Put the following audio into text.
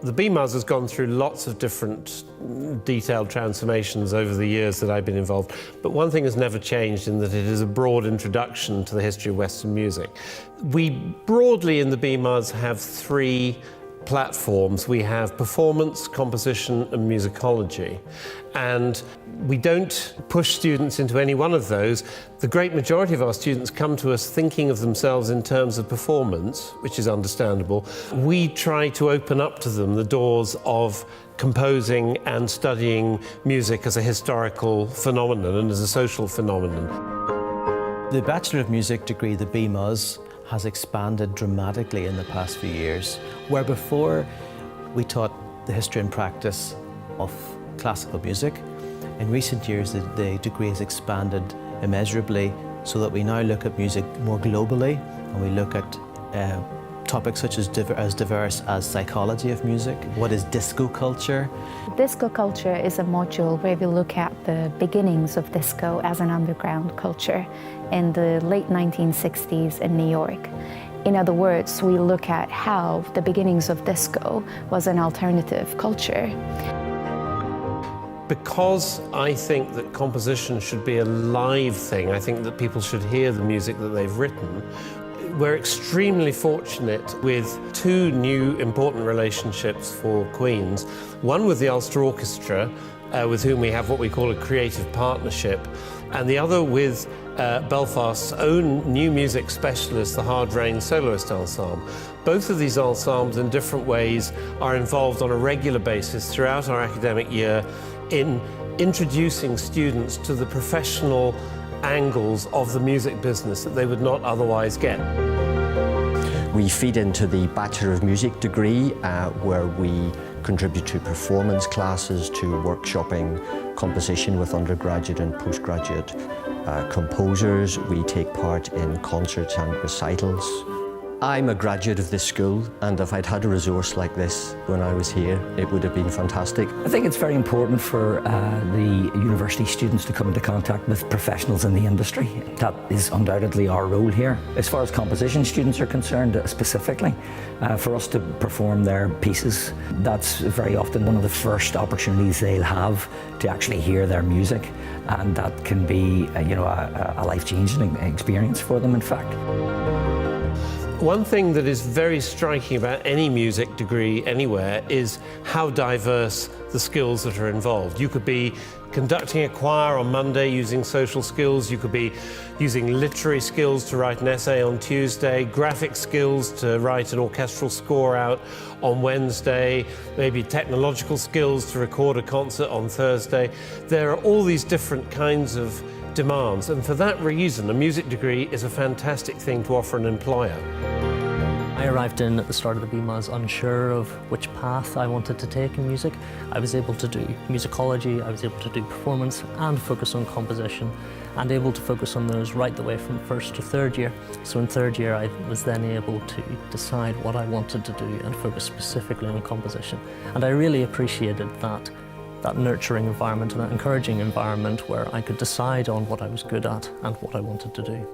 the BMus has gone through lots of different detailed transformations over the years that I've been involved, but one thing has never changed in that it is a broad introduction to the history of Western music. We broadly in the BMus have three platforms. We have performance, composition and musicology, and we don't push students into any one of those. The great majority of our students come to us thinking of themselves in terms of performance, which is understandable. We try to open up to them the doors of composing and studying music as a historical phenomenon and as a social phenomenon. The Bachelor of Music degree, the BMus, has expanded dramatically in the past few years. Where before we taught the history and practice of classical music, in recent years the degree has expanded immeasurably so that we now look at music more globally, and we look at topics such as diverse as psychology of music. What is disco culture? Disco culture is a module where we look at the beginnings of disco as an underground culture in the late 1960s in New York. In other words, we look at how the beginnings of disco was an alternative culture. Because I think that composition should be a live thing, I think that people should hear the music that they've written. We're extremely fortunate with two new important relationships for Queen's. One with the Ulster Orchestra, with whom we have what we call a creative partnership, and the other with Belfast's own new music specialist, the Hard Rain Soloist Ensemble. Both of these ensembles in different ways are involved on a regular basis throughout our academic year in introducing students to the professional angles of the music business that they would not otherwise get. We feed into the Bachelor of Music degree where we contribute to performance classes, to workshopping composition with undergraduate and postgraduate composers. We take part in concerts and recitals. I'm a graduate of this school, and if I'd had a resource like this when I was here, it would have been fantastic. I think it's very important for the university students to come into contact with professionals in the industry. That is undoubtedly our role here. As far as composition students are concerned specifically, for us to perform their pieces, that's very often one of the first opportunities they'll have to actually hear their music, and that can be a life-changing experience for them, in fact. One thing that is very striking about any music degree anywhere is how diverse the skills that are involved. You could be conducting a choir on Monday using social skills, you could be using literary skills to write an essay on Tuesday, graphic skills to write an orchestral score out on Wednesday, maybe technological skills to record a concert on Thursday. There are all these different kinds of demands, and for that reason a music degree is a fantastic thing to offer an employer. I arrived in at the start of the BMus unsure of which path I wanted to take in music. I was able to do musicology, I was able to do performance and focus on composition, and able to focus on those right the way from first to third year. So in third year I was then able to decide what I wanted to do and focus specifically on composition. And I really appreciated that nurturing environment and that encouraging environment where I could decide on what I was good at and what I wanted to do.